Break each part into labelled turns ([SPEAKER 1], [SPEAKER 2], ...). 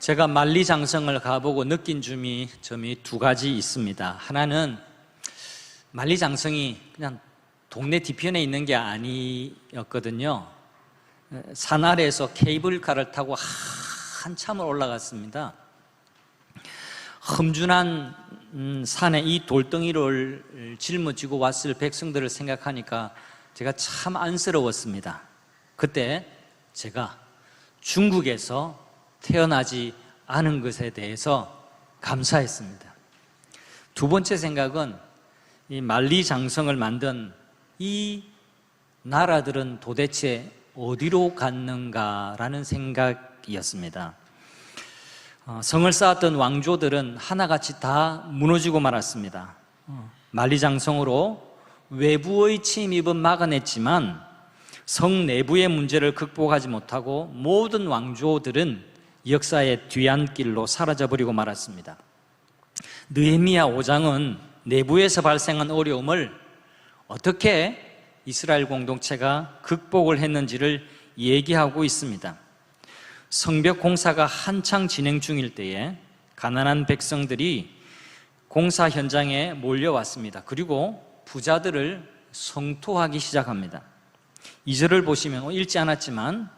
[SPEAKER 1] 제가 만리장성을 가보고 느낀 점이 두 가지 있습니다. 하나는 만리장성이 그냥 동네 뒤편에 있는 게 아니었거든요. 산 아래에서 케이블카를 타고 한참을 올라갔습니다. 험준한 산에 이 돌덩이를 짊어지고 왔을 백성들을 생각하니까 제가 참 안쓰러웠습니다. 그때 제가 중국에서 태어나지 않은 것에 대해서 감사했습니다. 두 번째 생각은 이 만리장성을 만든 이 나라들은 도대체 어디로 갔는가라는 생각이었습니다. 성을 쌓았던 왕조들은 하나같이 다 무너지고 말았습니다. 만리장성으로 외부의 침입은 막아냈지만 성 내부의 문제를 극복하지 못하고 모든 왕조들은 역사의 뒤안길로 사라져버리고 말았습니다. 느헤미야 5장은 내부에서 발생한 어려움을 어떻게 이스라엘 공동체가 극복을 했는지를 얘기하고 있습니다. 성벽 공사가 한창 진행 중일 때에 가난한 백성들이 공사 현장에 몰려왔습니다. 그리고 부자들을 성토하기 시작합니다. 2절을 보시면 읽지 않았지만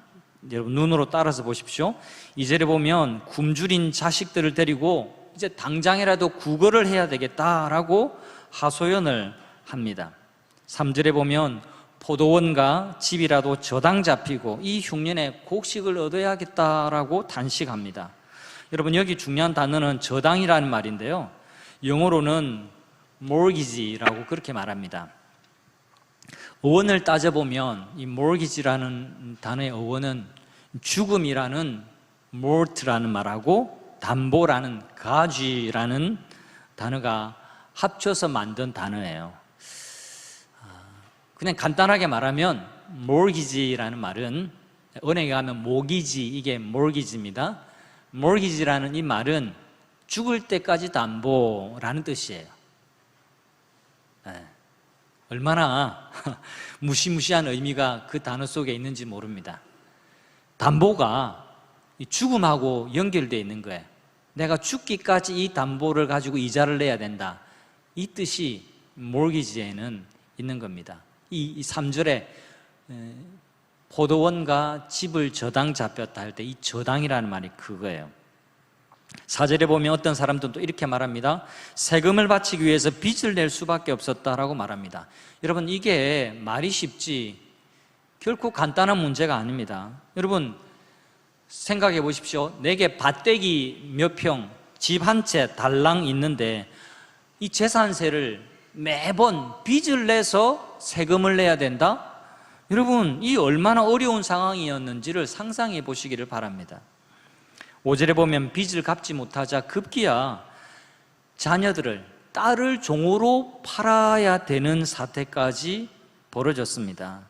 [SPEAKER 1] 여러분 눈으로 따라서 보십시오. 2절에 보면 굶주린 자식들을 데리고 이제 당장이라도 구걸을 해야 되겠다라고 하소연을 합니다. 3절에 보면 포도원과 집이라도 저당 잡히고 이 흉년에 곡식을 얻어야겠다라고 단식합니다. 여러분 여기 중요한 단어는 저당이라는 말인데요, 영어로는 mortgage라고 그렇게 말합니다. 어원을 따져보면 이 mortgage라는 단어의 어원은 죽음이라는 mort라는 말하고 담보라는 가쥐라는 단어가 합쳐서 만든 단어예요. 그냥 간단하게 말하면 mortgage라는 말은 은행에 가면 모기지, 이게 mortgage입니다. mortgage라는 이 말은 죽을 때까지 담보라는 뜻이에요. 얼마나 무시무시한 의미가 그 단어 속에 있는지 모릅니다. 담보가 죽음하고 연결되어 있는 거예요. 내가 죽기까지 이 담보를 가지고 이자를 내야 된다, 이 뜻이 mortgage에는 있는 겁니다. 이 3절에 포도원과 집을 저당 잡혔다 할 때 이 저당이라는 말이 그거예요. 4절에 보면 어떤 사람들은 또 이렇게 말합니다. 세금을 바치기 위해서 빚을 낼 수밖에 없었다라고 말합니다. 여러분 이게 말이 쉽지 결코 간단한 문제가 아닙니다. 여러분 생각해 보십시오. 내게 밭대기 몇 평, 집 한 채 달랑 있는데 이 재산세를 매번 빚을 내서 세금을 내야 된다? 여러분 이 얼마나 어려운 상황이었는지를 상상해 보시기를 바랍니다. 5절에 보면 빚을 갚지 못하자 급기야 자녀들을, 딸을 종으로 팔아야 되는 사태까지 벌어졌습니다.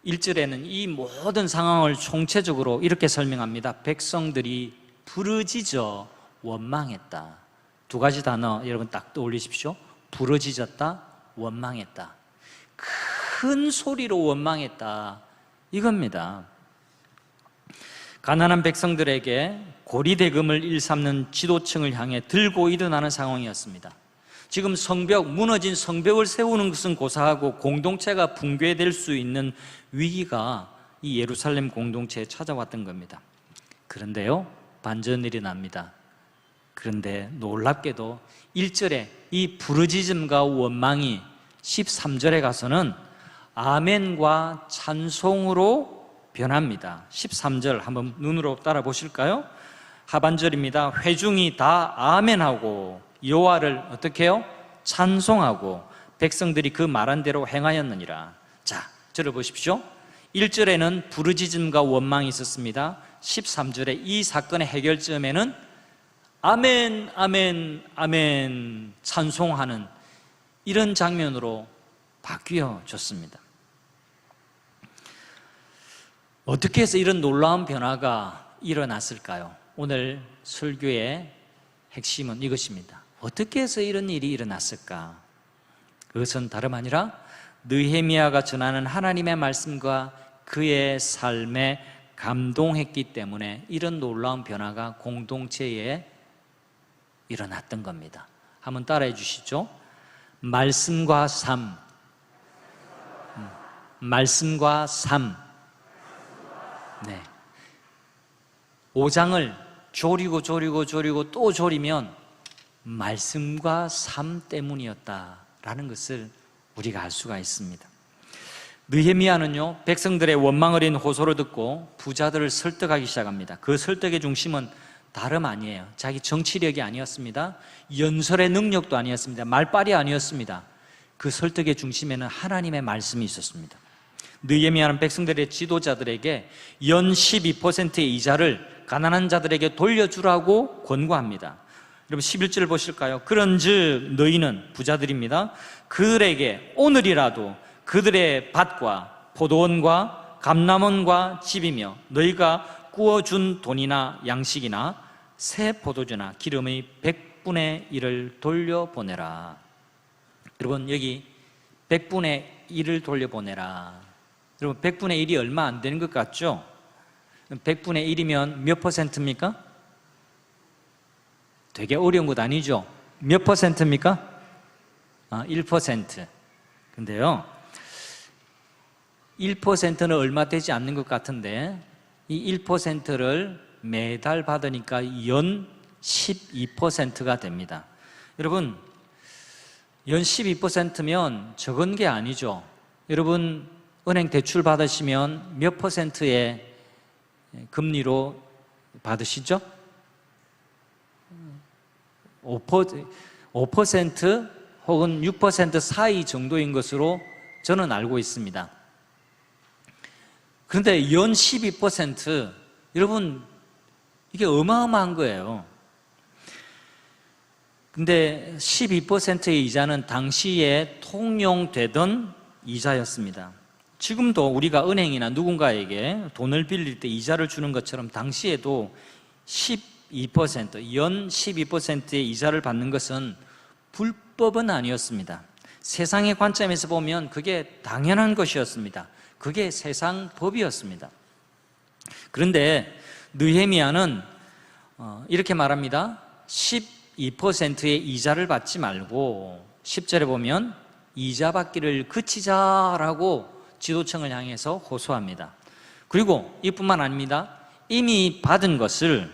[SPEAKER 1] 1절에는 이 모든 상황을 총체적으로 이렇게 설명합니다. 백성들이 부르짖어 원망했다. 두 가지 단어 여러분 딱 떠올리십시오. 부르짖었다, 원망했다. 큰 소리로 원망했다, 이겁니다. 가난한 백성들에게 고리대금을 일삼는 지도층을 향해 들고 일어나는 상황이었습니다. 지금 무너진 성벽을 세우는 것은 고사하고 공동체가 붕괴될 수 있는 위기가 이 예루살렘 공동체에 찾아왔던 겁니다. 그런데요, 반전이 일어납니다. 그런데 놀랍게도 1절에 이 부르짖음과 원망이 13절에 가서는 아멘과 찬송으로 변합니다. 13절 한번 눈으로 따라 보실까요? 하반절입니다. 회중이 다 아멘하고 여호와를 어떻게 해요? 찬송하고 백성들이 그 말한 대로 행하였느니라. 자, 저를 보십시오. 1절에는 부르짖음과 원망이 있었습니다. 13절에 이 사건의 해결점에는 아멘, 아멘, 아멘 찬송하는 이런 장면으로 바뀌어졌습니다. 어떻게 해서 이런 놀라운 변화가 일어났을까요? 오늘 설교의 핵심은 이것입니다. 어떻게 해서 이런 일이 일어났을까? 그것은 다름 아니라 느헤미야가 전하는 하나님의 말씀과 그의 삶의 감동했기 때문에 이런 놀라운 변화가 공동체에 일어났던 겁니다. 한번 따라해 주시죠. 말씀과 삶. 말씀과 삶. 네. 5장을 조리고 또 조리면 말씀과 삶 때문이었다라는 것을 우리가 알 수가 있습니다. 느헤미야는요, 백성들의 원망 어린 호소를 듣고 부자들을 설득하기 시작합니다. 그 설득의 중심은 다름 아니에요. 자기 정치력이 아니었습니다. 연설의 능력도 아니었습니다. 말빨이 아니었습니다. 그 설득의 중심에는 하나님의 말씀이 있었습니다. 느헤미야는 백성들의 지도자들에게 연 12%의 이자를 가난한 자들에게 돌려주라고 권고합니다. 여러분 11절을 보실까요? 그런즉 너희는, 부자들입니다, 그들에게 오늘이라도 그들의 밭과 포도원과 감람원과 집이며 너희가 구워준 돈이나 양식이나 새 포도주나 기름의 100분의 1을 돌려보내라. 여러분 여기 100분의 1을 돌려보내라. 여러분 100분의 1이 얼마 안 되는 것 같죠? 100분의 1이면 몇 퍼센트입니까? 되게 어려운 것 아니죠? 몇 퍼센트입니까? 1%. 근데요, 1%는 얼마 되지 않는 것 같은데 이 1%를 매달 받으니까 연 12%가 됩니다. 여러분, 연 12%면 적은 게 아니죠. 여러분, 은행 대출 받으시면 몇 퍼센트의 금리로 받으시죠? 5% 혹은 6% 사이 정도인 것으로 저는 알고 있습니다. 그런데 연 12%, 여러분 이게 어마어마한 거예요. 근데 12%의 이자는 당시에 통용되던 이자였습니다. 지금도 우리가 은행이나 누군가에게 돈을 빌릴 때 이자를 주는 것처럼 당시에도 12%, 연 12%의 이자를 받는 것은 불법은 아니었습니다. 세상의 관점에서 보면 그게 당연한 것이었습니다. 그게 세상 법이었습니다. 그런데 느헤미야는 이렇게 말합니다. 12%의 이자를 받지 말고 10절에 보면 이자 받기를 그치자라고 지도층을 향해서 호소합니다. 그리고 이뿐만 아닙니다. 이미 받은 것을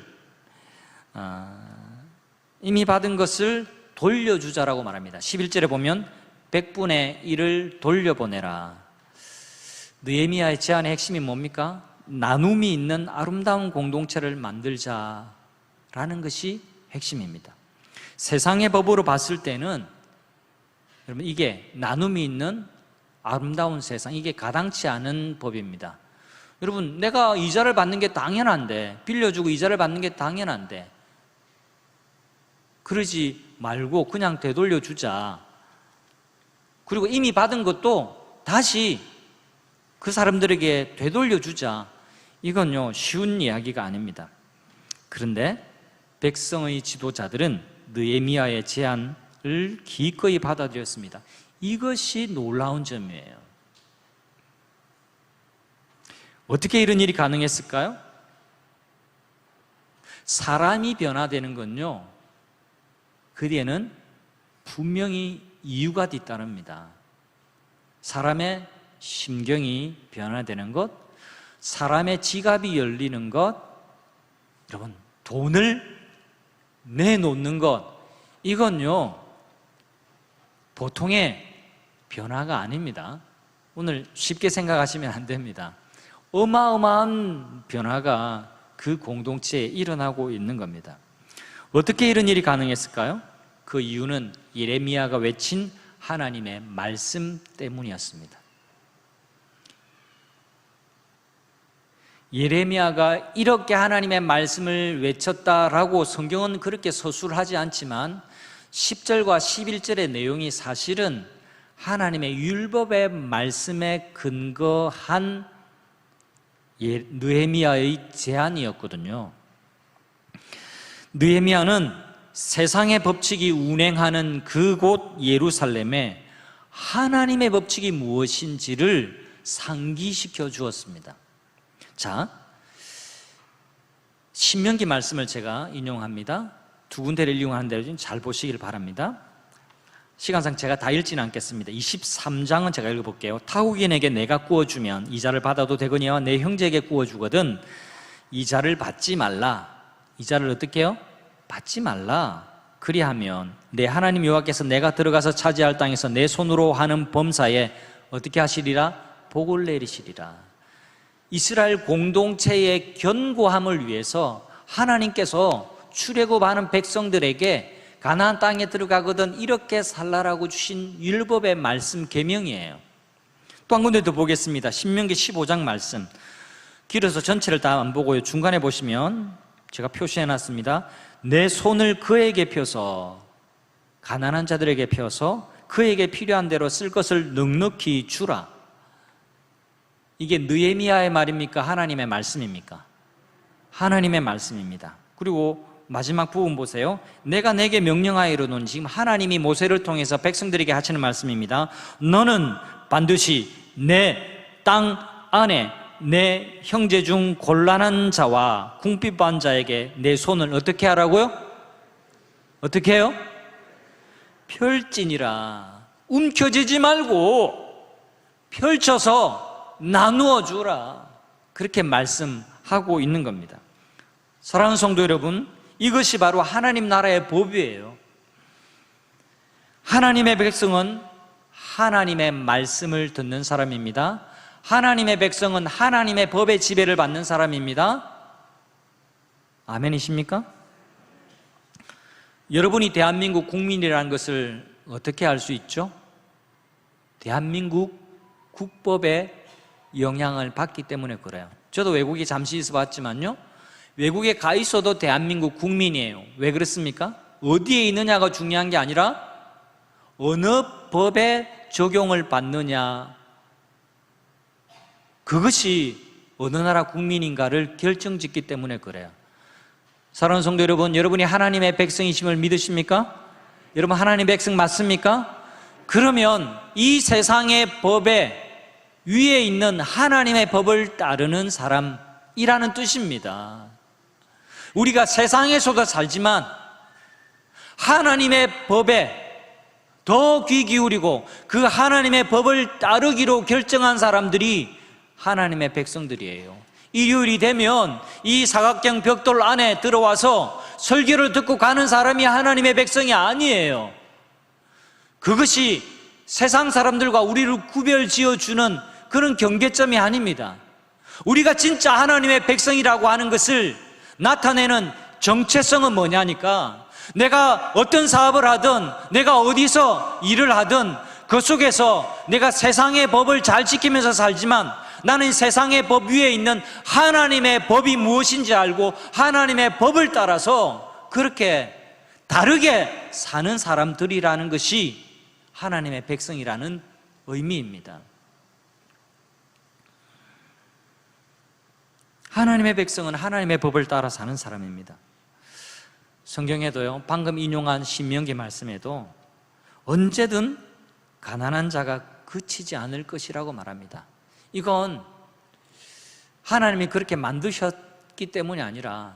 [SPEAKER 1] 돌려주자라고 말합니다. 11절에 보면 100분의 1을 돌려보내라. 느헤미야의 제안의 핵심이 뭡니까? 나눔이 있는 아름다운 공동체를 만들자라는 것이 핵심입니다. 세상의 법으로 봤을 때는 여러분 이게 나눔이 있는 아름다운 세상, 이게 가당치 않은 법입니다. 여러분, 내가 이자를 받는 게 당연한데, 빌려주고 이자를 받는 게 당연한데 그러지 말고 그냥 되돌려 주자. 그리고 이미 받은 것도 다시 그 사람들에게 되돌려 주자. 이건요, 쉬운 이야기가 아닙니다. 그런데 백성의 지도자들은 느헤미야의 제안을 기꺼이 받아들였습니다. 이것이 놀라운 점이에요. 어떻게 이런 일이 가능했을까요? 사람이 변화되는 건요, 그 뒤에는 분명히 이유가 뒤따릅니다. 사람의 심경이 변화되는 것, 사람의 지갑이 열리는 것, 여러분, 돈을 내놓는 것, 이건요, 보통의 변화가 아닙니다. 오늘 쉽게 생각하시면 안 됩니다. 어마어마한 변화가 그 공동체에 일어나고 있는 겁니다. 어떻게 이런 일이 가능했을까요? 그 이유는 예레미야가 외친 하나님의 말씀 때문이었습니다. 예레미야가 이렇게 하나님의 말씀을 외쳤다라고 성경은 그렇게 서술하지 않지만 10절과 11절의 내용이 사실은 하나님의 율법의 말씀에 근거한 느헤미야의 제안이었거든요. 느헤미야는 세상의 법칙이 운행하는 그곳 예루살렘에 하나님의 법칙이 무엇인지를 상기시켜 주었습니다. 자, 신명기 말씀을 제가 인용합니다. 두 군데를 이용하는데 좀 잘 보시길 바랍니다. 시간상 제가 다 읽지는 않겠습니다. 23장은 제가 읽어볼게요. 타국인에게 내가 구워주면 이자를 받아도 되거니와 내 형제에게 구워주거든 이자를 받지 말라. 이자를 어떻게 해요? 받지 말라. 그리하면 내 하나님 여호와께서 내가 들어가서 차지할 땅에서 내 손으로 하는 범사에 어떻게 하시리라? 복을 내리시리라. 이스라엘 공동체의 견고함을 위해서 하나님께서 출애굽하는 백성들에게 가나안 땅에 들어가거든 이렇게 살라라고 주신 율법의 말씀 계명이에요. 또 한 군데 더 보겠습니다. 신명기 15장 말씀. 길어서 전체를 다 안 보고요. 중간에 보시면 제가 표시해 놨습니다. 내 손을 그에게 펴서 가난한 자들에게 펴서 그에게 필요한 대로 쓸 것을 넉넉히 주라. 이게 느헤미야의 말입니까? 하나님의 말씀입니까? 하나님의 말씀입니다. 그리고 마지막 부분 보세요. 내가 내게 명령하여노니, 지금 하나님이 모세를 통해서 백성들에게 하시는 말씀입니다. 너는 반드시 내 땅 안에 내 형제 중 곤란한 자와 궁핍한 자에게 내 손을 어떻게 하라고요? 어떻게 해요? 펼지니라. 움켜쥐지 말고 펼쳐서 나누어 주라. 그렇게 말씀하고 있는 겁니다. 사랑하는 성도 여러분, 이것이 바로 하나님 나라의 법이에요. 하나님의 백성은 하나님의 말씀을 듣는 사람입니다. 하나님의 백성은 하나님의 법의 지배를 받는 사람입니다. 아멘이십니까? 여러분이 대한민국 국민이라는 것을 어떻게 알 수 있죠? 대한민국 국법의 영향을 받기 때문에 그래요. 저도 외국에 잠시 있어봤지만요, 외국에 가 있어도 대한민국 국민이에요. 왜 그렇습니까? 어디에 있느냐가 중요한 게 아니라 어느 법의 적용을 받느냐, 그것이 어느 나라 국민인가를 결정짓기 때문에 그래요. 사랑하는 성도 여러분, 여러분이 하나님의 백성이심을 믿으십니까? 여러분 하나님의 백성 맞습니까? 그러면 이 세상의 법에 위에 있는 하나님의 법을 따르는 사람이라는 뜻입니다. 우리가 세상에서도 살지만 하나님의 법에 더 귀 기울이고 그 하나님의 법을 따르기로 결정한 사람들이 하나님의 백성들이에요. 일요일이 되면 이 사각형 벽돌 안에 들어와서 설교를 듣고 가는 사람이 하나님의 백성이 아니에요. 그것이 세상 사람들과 우리를 구별 지어주는 그런 경계점이 아닙니다. 우리가 진짜 하나님의 백성이라고 하는 것을 나타내는 정체성은 뭐냐니까, 내가 어떤 사업을 하든 내가 어디서 일을 하든 그 속에서 내가 세상의 법을 잘 지키면서 살지만 나는 세상의 법 위에 있는 하나님의 법이 무엇인지 알고 하나님의 법을 따라서 그렇게 다르게 사는 사람들이라는 것이 하나님의 백성이라는 의미입니다. 하나님의 백성은 하나님의 법을 따라 사는 사람입니다. 성경에도요, 방금 인용한 신명기 말씀에도 언제든 가난한 자가 그치지 않을 것이라고 말합니다. 이건 하나님이 그렇게 만드셨기 때문이 아니라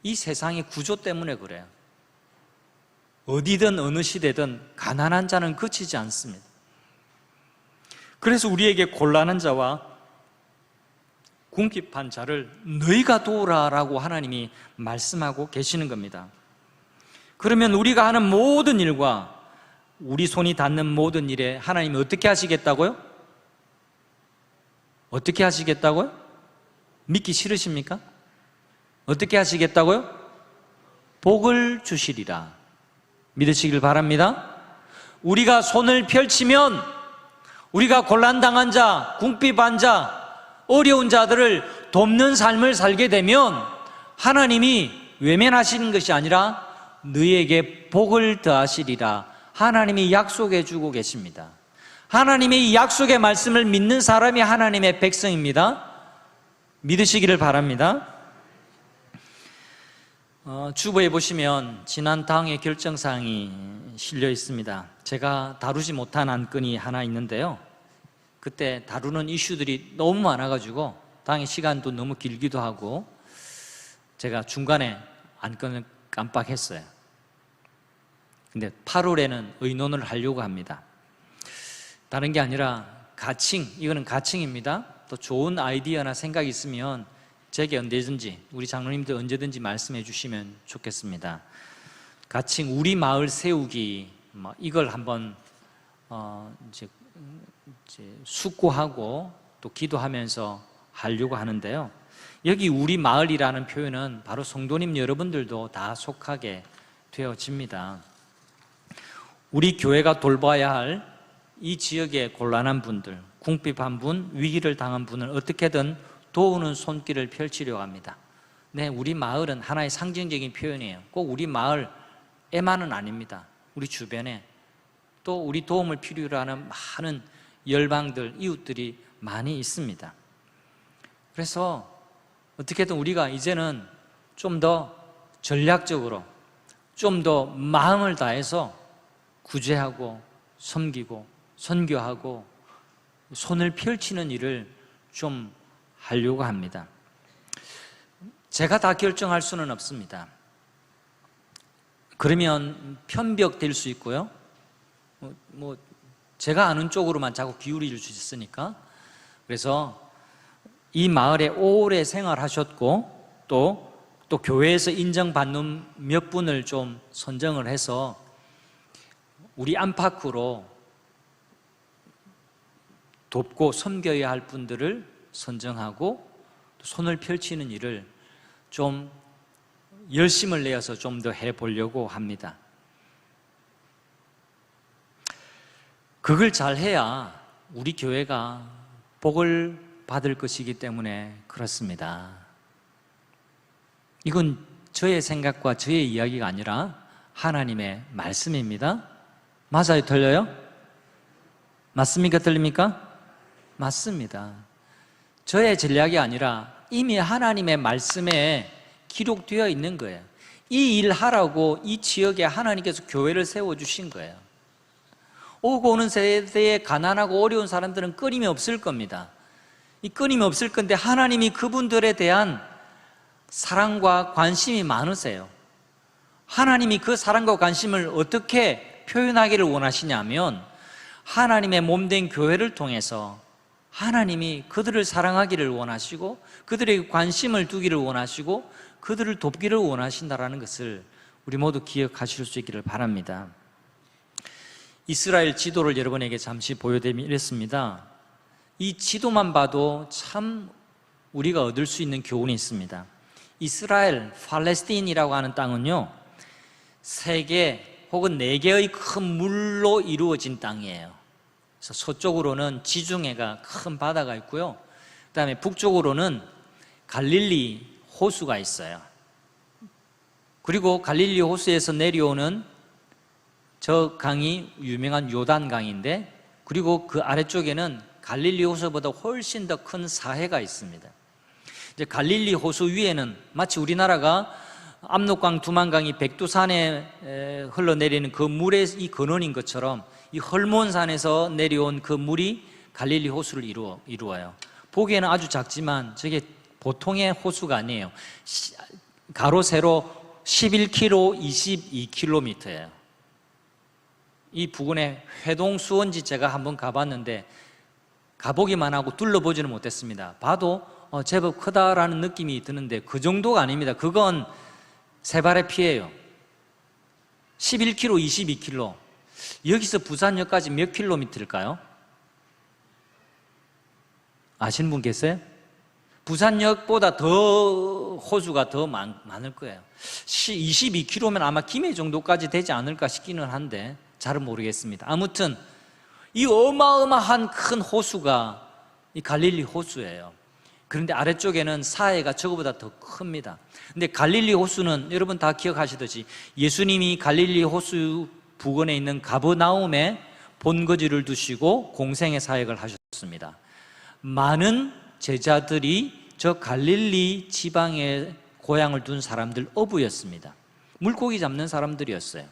[SPEAKER 1] 이 세상의 구조 때문에 그래요. 어디든 어느 시대든 가난한 자는 그치지 않습니다. 그래서 우리에게 곤란한 자와 궁핍한 자를 너희가 도우라라고 하나님이 말씀하고 계시는 겁니다. 그러면 우리가 하는 모든 일과 우리 손이 닿는 모든 일에 하나님이 어떻게 하시겠다고요? 어떻게 하시겠다고요? 믿기 싫으십니까? 어떻게 하시겠다고요? 복을 주시리라. 믿으시길 바랍니다. 우리가 손을 펼치면 우리가 곤란당한 자, 궁핍한 자, 어려운 자들을 돕는 삶을 살게 되면 하나님이 외면하시는 것이 아니라 너희에게 복을 더하시리라. 하나님이 약속해 주고 계십니다. 하나님의 이 약속의 말씀을 믿는 사람이 하나님의 백성입니다. 믿으시기를 바랍니다. 주보에 보시면 지난 당의 결정사항이 실려 있습니다. 제가 다루지 못한 안건이 하나 있는데요, 그때 다루는 이슈들이 너무 많아가지고 당의 시간도 너무 길기도 하고 제가 중간에 안건을 깜빡했어요. 근데 8월에는 의논을 하려고 합니다. 다른 게 아니라 가칭, 이거는 가칭입니다. 또 좋은 아이디어나 생각이 있으면 제게 언제든지, 우리 장로님들 언제든지 말씀해 주시면 좋겠습니다. 가칭 우리 마을 세우기, 이걸 한번 이제 숙고하고 또 기도하면서 하려고 하는데요. 여기 우리 마을이라는 표현은 바로 성도님 여러분들도 다 속하게 되어집니다. 우리 교회가 돌봐야 할 이 지역의 곤란한 분들, 궁핍한 분, 위기를 당한 분을 어떻게든 도우는 손길을 펼치려고 합니다. 네, 우리 마을은 하나의 상징적인 표현이에요. 꼭 우리 마을에만은 아닙니다. 우리 주변에 또 우리 도움을 필요로 하는 많은 열방들, 이웃들이 많이 있습니다. 그래서 어떻게든 우리가 이제는 좀 더 전략적으로, 좀 더 마음을 다해서 구제하고 섬기고 선교하고 손을 펼치는 일을 좀 하려고 합니다. 제가 다 결정할 수는 없습니다. 그러면 편벽될 수 있고요. 제가 아는 쪽으로만 자꾸 기울일 수 있으니까. 그래서 이 마을에 오래 생활하셨고 또 교회에서 인정받는 몇 분을 좀 선정을 해서 우리 안팎으로 돕고 섬겨야 할 분들을 선정하고 손을 펼치는 일을 좀 열심을 내어서 좀 더 해보려고 합니다. 그걸 잘 해야 우리 교회가 복을 받을 것이기 때문에 그렇습니다. 이건 저의 생각과 저의 이야기가 아니라 하나님의 말씀입니다. 맞아요? 틀려요? 맞습니까? 틀립니까? 맞습니다. 저의 전략이 아니라 이미 하나님의 말씀에 기록되어 있는 거예요. 이 일 하라고 이 지역에 하나님께서 교회를 세워주신 거예요. 오고 오는 세대에 가난하고 어려운 사람들은 끊임이 없을 겁니다. 이 끊임이 없을 건데 하나님이 그분들에 대한 사랑과 관심이 많으세요. 하나님이 그 사랑과 관심을 어떻게 표현하기를 원하시냐면 하나님의 몸된 교회를 통해서 하나님이 그들을 사랑하기를 원하시고 그들에게 관심을 두기를 원하시고 그들을 돕기를 원하신다는 것을 우리 모두 기억하실 수 있기를 바랍니다. 이스라엘 지도를 여러분에게 잠시 보여드리면 이렇습니다. 이 지도만 봐도 참 우리가 얻을 수 있는 교훈이 있습니다. 이스라엘, 팔레스틴이라고 하는 땅은요 3개 혹은 4개의 큰 물로 이루어진 땅이에요. 그래서 서쪽으로는 지중해가 큰 바다가 있고요. 그 다음에 북쪽으로는 갈릴리 호수가 있어요. 그리고 갈릴리 호수에서 내려오는 저 강이 유명한 요단강인데, 그리고 그 아래쪽에는 갈릴리 호수보다 훨씬 더 큰 사해가 있습니다. 이제 갈릴리 호수 위에는 마치 우리나라가 압록강, 두만강이 백두산에 흘러내리는 그 물의 이 근원인 것처럼 이 헐몬산에서 내려온 그 물이 갈릴리 호수를 이루어요. 보기에는 아주 작지만 저게 보통의 호수가 아니에요. 가로 세로 11km, 22km예요. 이 부근에 회동 수원지 제가 한번 가봤는데 가보기만 하고 둘러보지는 못했습니다. 봐도 제법 크다라는 느낌이 드는데 그 정도가 아닙니다. 그건 세 발의 피예요. 11km, 22km. 여기서 부산역까지 몇 킬로미터일까요? 아시는 분 계세요? 부산역보다 더 호수가 더 많을 거예요. 22km면 아마 김해 정도까지 되지 않을까 싶기는 한데 잘은 모르겠습니다. 아무튼 이 어마어마한 큰 호수가 이 갈릴리 호수예요. 그런데 아래쪽에는 사해가 저거보다 더 큽니다. 근데 갈릴리 호수는 여러분 다 기억하시듯이 예수님이 갈릴리 호수 부근에 있는 가버나움에 본거지를 두시고 공생의 사역을 하셨습니다. 많은 제자들이 저 갈릴리 지방에 고향을 둔 사람들 어부였습니다. 물고기 잡는 사람들이었어요.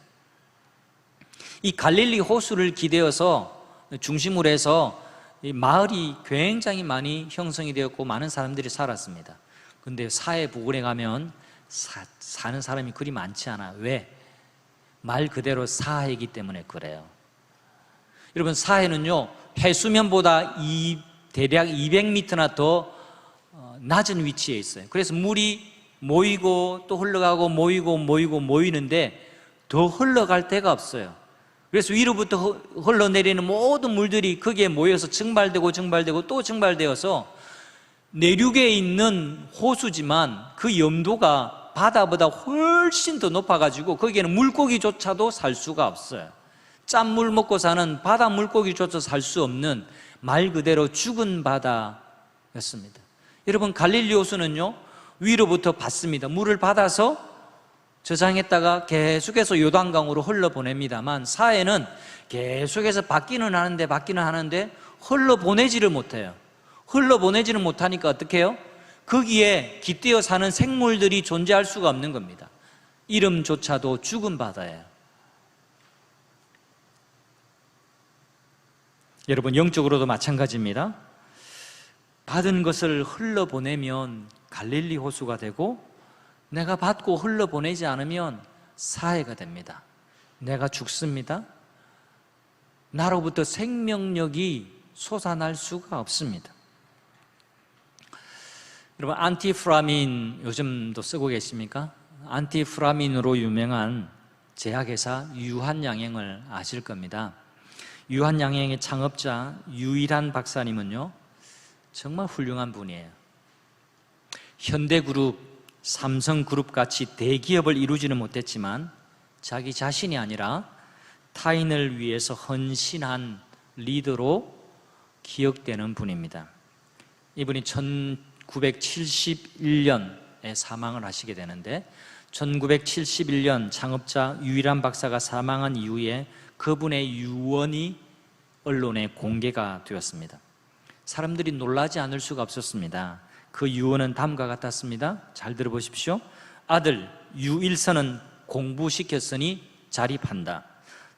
[SPEAKER 1] 이 갈릴리 호수를 기대어서 중심으로 해서 이 마을이 굉장히 많이 형성이 되었고 많은 사람들이 살았습니다. 근데 사해 부근에 가면 사는 사람이 그리 많지 않아. 왜? 말 그대로 사해이기 때문에 그래요. 여러분, 사해는요 해수면보다 대략 200m나 더 낮은 위치에 있어요. 그래서 물이 모이고 또 흘러가고 모이는데 더 흘러갈 데가 없어요. 그래서 위로부터 흘러내리는 모든 물들이 거기에 모여서 증발되고 또 증발되어서 내륙에 있는 호수지만 그 염도가 바다보다 훨씬 더 높아가지고 거기에는 물고기조차도 살 수가 없어요. 짠물 먹고 사는 바다 물고기조차 살 수 없는 말 그대로 죽은 바다였습니다. 여러분, 갈릴리 호수는요 위로부터 받습니다. 물을 받아서 저장했다가 계속해서 요단강으로 흘러보냅니다만, 사해는 계속해서 받기는 하는데 흘러보내지를 못해요. 흘러보내지는 못하니까 어떻게 해요? 거기에 깃대어 사는 생물들이 존재할 수가 없는 겁니다. 이름조차도 죽은 바다예요. 여러분, 영적으로도 마찬가지입니다. 받은 것을 흘러보내면 갈릴리 호수가 되고, 내가 받고 흘러보내지 않으면 사해가 됩니다. 내가 죽습니다. 나로부터 생명력이 솟아날 수가 없습니다. 여러분, 안티프라민 요즘도 쓰고 계십니까? 안티프라민으로 유명한 제약회사 유한양행을 아실 겁니다. 유한양행의 창업자 유일한 박사님은요 정말 훌륭한 분이에요. 현대그룹, 삼성그룹 같이 대기업을 이루지는 못했지만 자기 자신이 아니라 타인을 위해서 헌신한 리더로 기억되는 분입니다. 이분이 1971년에 사망을 하시게 되는데, 1971년 창업자 유일한 박사가 사망한 이후에 그분의 유언이 언론에 공개가 되었습니다. 사람들이 놀라지 않을 수가 없었습니다. 그 유언은 다음과 같았습니다. 잘 들어보십시오. 아들 유일선은 공부시켰으니 자립한다.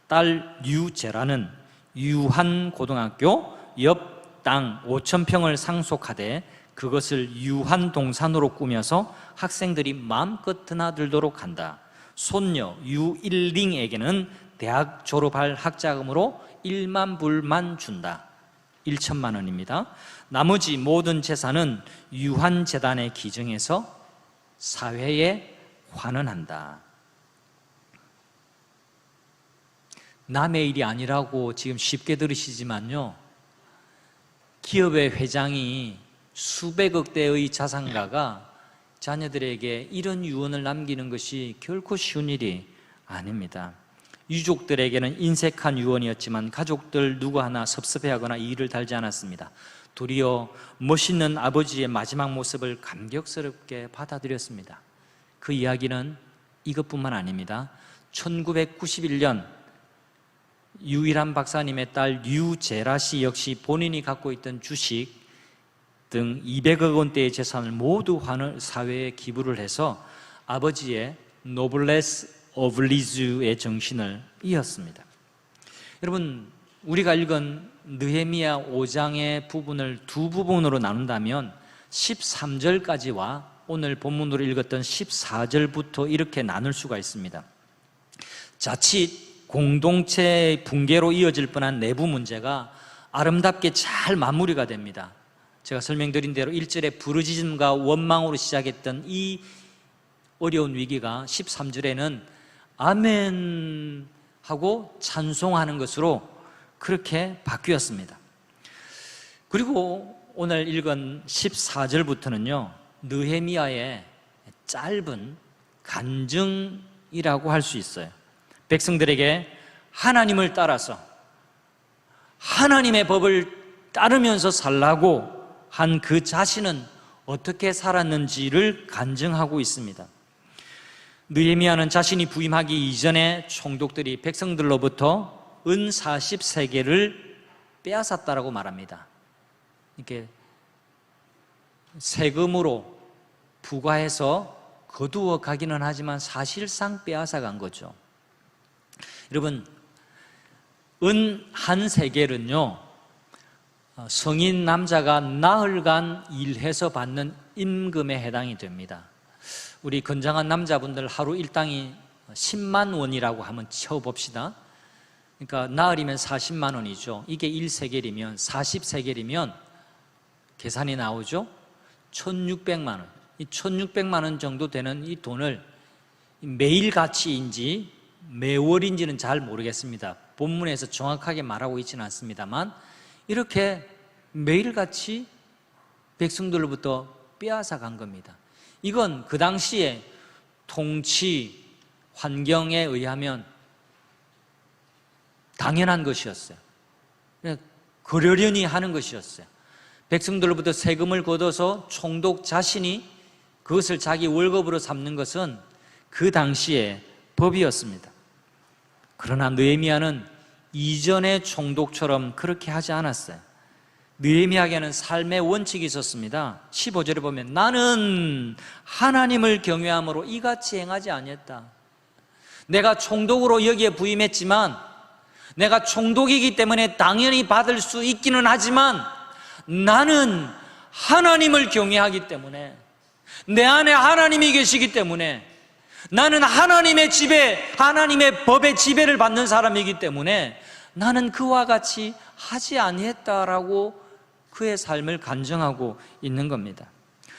[SPEAKER 1] 딸 유재라는 유한고등학교 옆 땅 5,000평을 상속하되 그것을 유한동산으로 꾸며서 학생들이 마음껏 드나들도록 한다. 손녀 유일링에게는 대학 졸업할 학자금으로 1만 불만 준다. 1천만 원입니다. 나머지 모든 재산은 유한재단에 기증해서 사회에 환원한다. 남의 일이 아니라고 지금 쉽게 들으시지만요, 기업의 회장이 수백억 대의 자산가가 자녀들에게 이런 유언을 남기는 것이 결코 쉬운 일이 아닙니다. 유족들에게는 인색한 유언이었지만 가족들 누구 하나 섭섭해하거나 이의를 달지 않았습니다. 도리어 멋있는 아버지의 마지막 모습을 감격스럽게 받아들였습니다. 그 이야기는 이것뿐만 아닙니다. 1991년 유일한 박사님의 딸 유제라 씨 역시 본인이 갖고 있던 주식 등 200억 원대의 재산을 모두 사회에 기부를 해서 아버지의 노블레스 오블리주의 정신을 이었습니다. 여러분, 우리가 읽은 느헤미야 5장의 부분을 두 부분으로 나눈다면 13절까지와 오늘 본문으로 읽었던 14절부터 이렇게 나눌 수가 있습니다. 자칫 공동체의 붕괴로 이어질 뻔한 내부 문제가 아름답게 잘 마무리가 됩니다. 제가 설명드린 대로 1절에 부르짖음과 원망으로 시작했던 이 어려운 위기가 13절에는 아멘 하고 찬송하는 것으로 그렇게 바뀌었습니다. 그리고 오늘 읽은 14절부터는요 느헤미야의 짧은 간증이라고 할 수 있어요. 백성들에게 하나님을 따라서 하나님의 법을 따르면서 살라고 한 그 자신은 어떻게 살았는지를 간증하고 있습니다. 느헤미야는 자신이 부임하기 이전에 총독들이 백성들로부터 은 40세겔을 빼앗았다라고 말합니다. 이렇게 세금으로 부과해서 거두어 가기는 하지만 사실상 빼앗아 간 거죠. 여러분, 은 한 세겔은요 성인 남자가 나흘간 일해서 받는 임금에 해당이 됩니다. 우리 건장한 남자분들 하루 일당이 10만 원이라고 한번 쳐봅시다. 그러니까 나흘이면 40만 원이죠. 이게 1세겔이면 40세겔이면 계산이 나오죠. 1600만 원. 이 1600만 원 정도 되는 이 돈을 매일 가치인지 매월인지는 잘 모르겠습니다. 본문에서 정확하게 말하고 있지는 않습니다만 이렇게 매일같이 백성들로부터 빼앗아 간 겁니다. 이건 그 당시에 통치 환경에 의하면 당연한 것이었어요. 그러려니 하는 것이었어요. 백성들로부터 세금을 걷어서 총독 자신이 그것을 자기 월급으로 삼는 것은 그 당시의 법이었습니다. 그러나 느헤미야는 이전의 총독처럼 그렇게 하지 않았어요. 느헤미야에게는 삶의 원칙이 있었습니다. 15절에 보면 나는 하나님을 경외함으로 이같이 행하지 아니했다. 내가 총독으로 여기에 부임했지만 내가 총독이기 때문에 당연히 받을 수 있기는 하지만 나는 하나님을 경외하기 때문에 내 안에 하나님이 계시기 때문에 나는 하나님의 지배, 하나님의 법의 지배를 받는 사람이기 때문에 나는 그와 같이 하지 아니했다라고 그의 삶을 간증하고 있는 겁니다.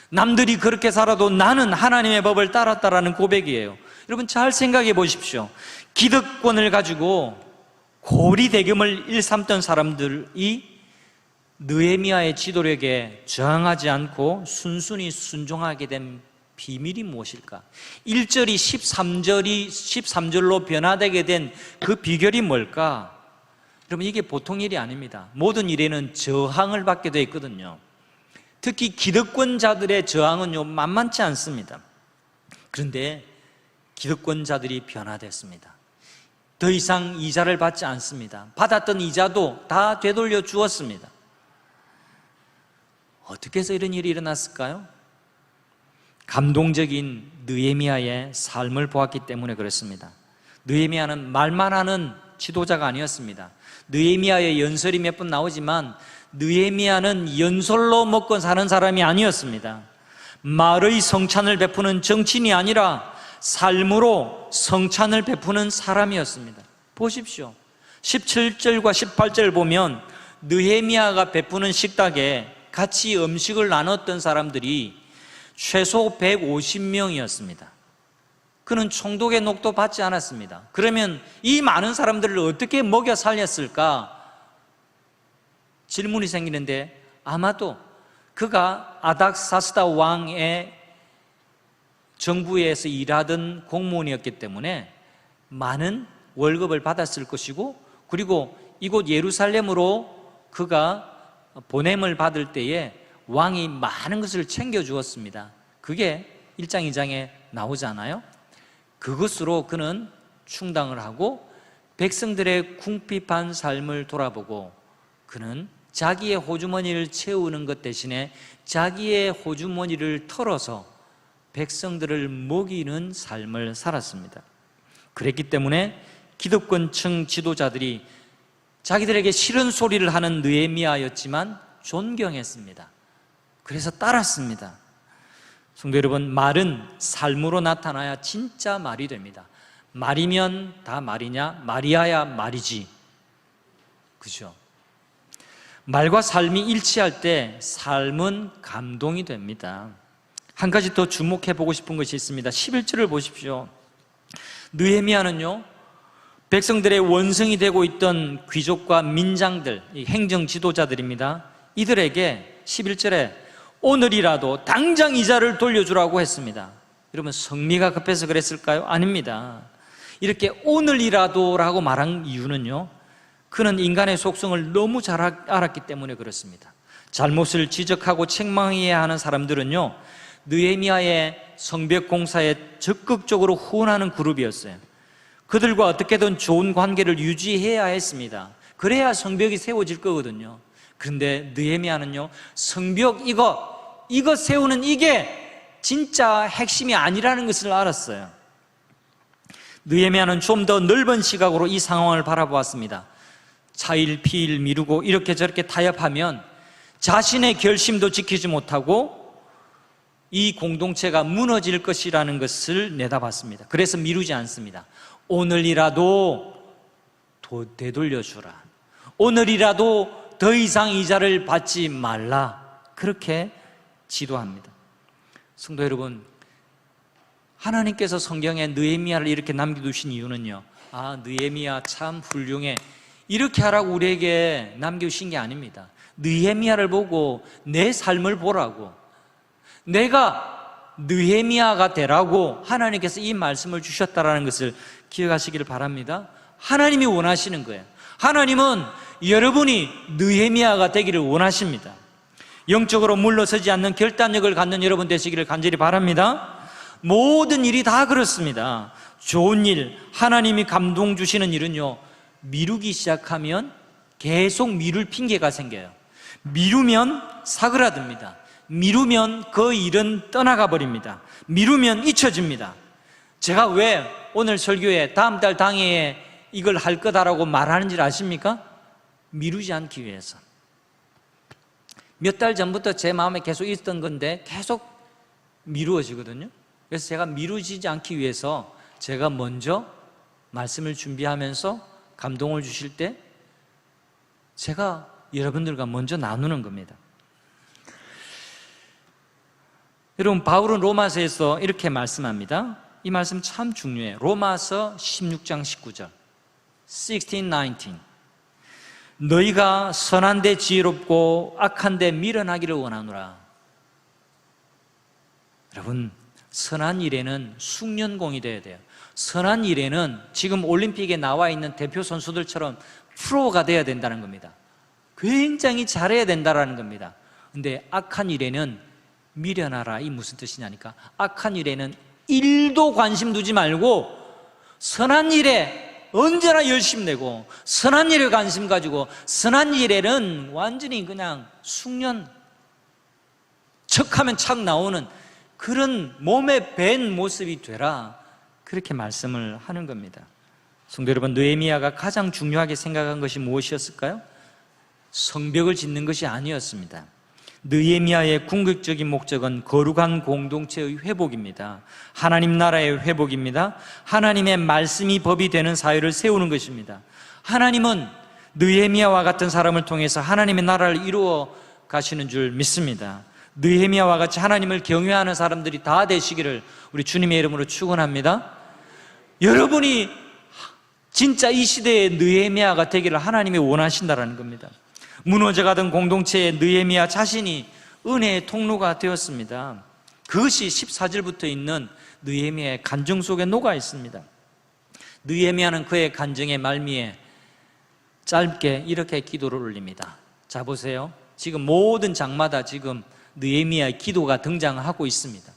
[SPEAKER 1] 남들이 그렇게 살아도 나는 하나님의 법을 따랐다라는 고백이에요. 여러분 잘 생각해 보십시오. 기득권을 가지고 고리 대금을 일삼던 사람들이 느헤미야의 지도력에 저항하지 않고 순순히 순종하게 된 비밀이 무엇일까? 1절이 13절로 변화되게 된 그 비결이 뭘까? 여러분 이게 보통 일이 아닙니다. 모든 일에는 저항을 받게 되어 있거든요. 특히 기득권자들의 저항은요 만만치 않습니다. 그런데 기득권자들이 변화됐습니다. 더 이상 이자를 받지 않습니다. 받았던 이자도 다 되돌려 주었습니다. 어떻게 해서 이런 일이 일어났을까요? 감동적인 느헤미야의 삶을 보았기 때문에 그렇습니다. 느헤미야는 말만 하는 지도자가 아니었습니다. 느헤미야의 연설이 몇 번 나오지만 느헤미야는 연설로 먹고 사는 사람이 아니었습니다. 말의 성찬을 베푸는 정치인이 아니라 삶으로 성찬을 베푸는 사람이었습니다. 보십시오. 17절과 18절 보면 느헤미야가 베푸는 식탁에 같이 음식을 나눴던 사람들이 최소 150명이었습니다. 그는 총독의 녹도 받지 않았습니다. 그러면 이 많은 사람들을 어떻게 먹여 살렸을까? 질문이 생기는데 아마도 그가 아닥사스다 왕의 정부에서 일하던 공무원이었기 때문에 많은 월급을 받았을 것이고, 그리고 이곳 예루살렘으로 그가 보냄을 받을 때에 왕이 많은 것을 챙겨주었습니다. 그게 1장 2장에 나오잖아요. 그것으로 그는 충당을 하고 백성들의 궁핍한 삶을 돌아보고 그는 자기의 호주머니를 채우는 것 대신에 자기의 호주머니를 털어서 백성들을 먹이는 삶을 살았습니다. 그랬기 때문에 기득권층 지도자들이 자기들에게 싫은 소리를 하는 느헤미야였지만 존경했습니다. 그래서 따랐습니다. 성도 여러분, 말은 삶으로 나타나야 진짜 말이 됩니다. 말이면 다 말이냐? 말이야야 말이지. 그죠? 말과 삶이 일치할 때 삶은 감동이 됩니다. 한 가지 더 주목해 보고 싶은 것이 있습니다. 11절을 보십시오. 느헤미야는요, 백성들의 원성이 되고 있던 귀족과 민장들, 행정 지도자들입니다. 이들에게 11절에 오늘이라도 당장 이자를 돌려주라고 했습니다. 여러분, 성미가 급해서 그랬을까요? 아닙니다. 이렇게 오늘이라도라고 말한 이유는요, 그는 인간의 속성을 너무 잘 알았기 때문에 그렇습니다. 잘못을 지적하고 책망해야 하는 사람들은요, 느헤미야의 성벽 공사에 적극적으로 후원하는 그룹이었어요. 그들과 어떻게든 좋은 관계를 유지해야 했습니다. 그래야 성벽이 세워질 거거든요. 그런데 느헤미야는요, 성벽 이거 세우는 이게 진짜 핵심이 아니라는 것을 알았어요. 느헤미야는 좀 더 넓은 시각으로 이 상황을 바라보았습니다. 차일 피일 미루고 이렇게 저렇게 타협하면 자신의 결심도 지키지 못하고 이 공동체가 무너질 것이라는 것을 내다봤습니다. 그래서 미루지 않습니다. 오늘이라도 되돌려주라. 오늘이라도 더 이상 이자를 받지 말라. 그렇게 지도합니다. 성도 여러분, 하나님께서 성경에 느헤미야를 이렇게 남겨두신 이유는요, 느헤미야 참 훌륭해, 이렇게 하라고 우리에게 남겨주신 게 아닙니다. 느헤미야를 보고 내 삶을 보라고, 내가 느헤미야가 되라고 하나님께서 이 말씀을 주셨다는 것을 기억하시기를 바랍니다. 하나님이 원하시는 거예요. 하나님은 여러분이 느헤미야가 되기를 원하십니다. 영적으로 물러서지 않는 결단력을 갖는 여러분 되시기를 간절히 바랍니다. 모든 일이 다 그렇습니다. 좋은 일, 하나님이 감동 주시는 일은요, 미루기 시작하면 계속 미룰 핑계가 생겨요. 미루면 사그라듭니다. 미루면 그 일은 떠나가 버립니다. 미루면 잊혀집니다. 제가 왜 오늘 설교에 다음 달 당회에 이걸 할 거다라고 말하는지 아십니까? 미루지 않기 위해서. 몇 달 전부터 제 마음에 계속 있던 건데 계속 미루어지거든요. 그래서 제가 미루지 않기 위해서 제가 먼저 말씀을 준비하면서 감동을 주실 때 제가 여러분들과 먼저 나누는 겁니다. 여러분, 바울은 로마서에서 이렇게 말씀합니다. 이 말씀 참 중요해요. 로마서 16장 19절 16, 19 너희가 선한데 지혜롭고 악한데 미련하기를 원하노라. 여러분, 선한 일에는 숙련공이 되어야 돼요. 선한 일에는 지금 올림픽에 나와 있는 대표 선수들처럼 프로가 되어야 된다는 겁니다. 굉장히 잘해야 된다는 겁니다. 근데 악한 일에는 미련하라. 이 무슨 뜻이냐니까, 악한 일에는 1도 관심 두지 말고 선한 일에 언제나 열심 내고 선한 일에 관심 가지고 선한 일에는 완전히 그냥 숙련, 척하면 착 나오는 그런 몸에 밴 모습이 되라. 그렇게 말씀을 하는 겁니다. 성도 여러분, 느헤미야가 가장 중요하게 생각한 것이 무엇이었을까요? 성벽을 짓는 것이 아니었습니다. 느헤미야의 궁극적인 목적은 거룩한 공동체의 회복입니다. 하나님 나라의 회복입니다. 하나님의 말씀이 법이 되는 사회를 세우는 것입니다. 하나님은 느헤미야와 같은 사람을 통해서 하나님의 나라를 이루어 가시는 줄 믿습니다. 느헤미야와 같이 하나님을 경외하는 사람들이 다 되시기를 우리 주님의 이름으로 축원합니다. 여러분이 진짜 이 시대의 느헤미야가 되기를 하나님이 원하신다는 겁니다. 무너져가던 공동체의 느헤미야 자신이 은혜의 통로가 되었습니다. 그것이 14절부터 있는 느헤미야의 간증 속에 녹아 있습니다. 느헤미야는 그의 간증의 말미에 짧게 이렇게 기도를 올립니다. 자, 보세요. 지금 모든 장마다 지금 느헤미야의 기도가 등장하고 있습니다.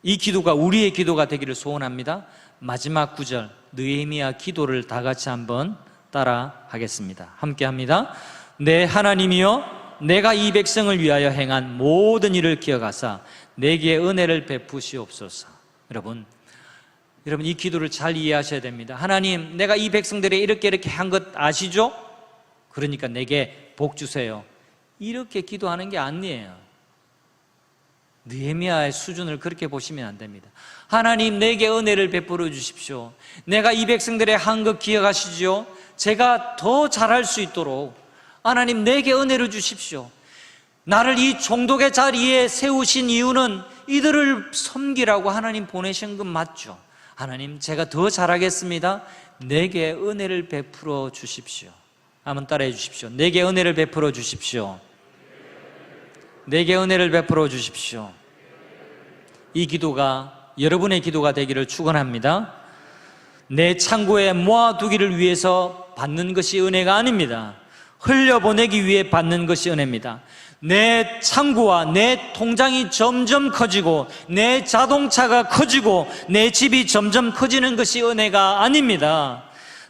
[SPEAKER 1] 이 기도가 우리의 기도가 되기를 소원합니다. 마지막 구절 느헤미야 기도를 다 같이 한번 따라 하겠습니다. 함께 합니다. 내 하나님이여, 내가 이 백성을 위하여 행한 모든 일을 기억하사 내게 은혜를 베푸시옵소서. 여러분 이 기도를 잘 이해하셔야 됩니다. 하나님, 내가 이 백성들이 이렇게 한 것 아시죠? 그러니까 내게 복 주세요. 이렇게 기도하는 게 아니에요. 느헤미야의 수준을 그렇게 보시면 안 됩니다. 하나님, 내게 은혜를 베풀어 주십시오. 내가 이 백성들의 한 것 기억하시죠? 제가 더 잘할 수 있도록 하나님 내게 은혜를 주십시오. 나를 이 총독의 자리에 세우신 이유는 이들을 섬기라고 하나님 보내신 건 맞죠? 하나님, 제가 더 잘하겠습니다. 내게 은혜를 베풀어 주십시오. 한번 따라해 주십시오. 내게 은혜를 베풀어 주십시오. 내게 은혜를 베풀어 주십시오. 이 기도가 여러분의 기도가 되기를 축원합니다. 내 창고에 모아두기를 위해서 받는 것이 은혜가 아닙니다. 흘려보내기 위해 받는 것이 은혜입니다. 내 창고와 내 통장이 점점 커지고 내 자동차가 커지고 내 집이 점점 커지는 것이 은혜가 아닙니다.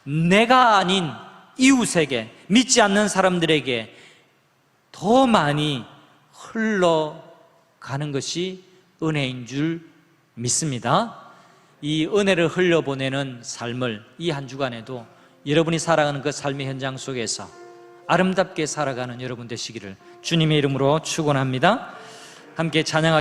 [SPEAKER 1] 내가 아닌 이웃에게, 믿지 않는 사람들에게 더 많이 흘러가는 것이 은혜인 줄 믿습니다. 이 은혜를 흘려보내는 삶을 이 한 주간에도 여러분이 살아가는 그 삶의 현장 속에서 아름답게 살아가는 여러분 되시기를 주님의 이름으로 축원합니다. 함께 찬양하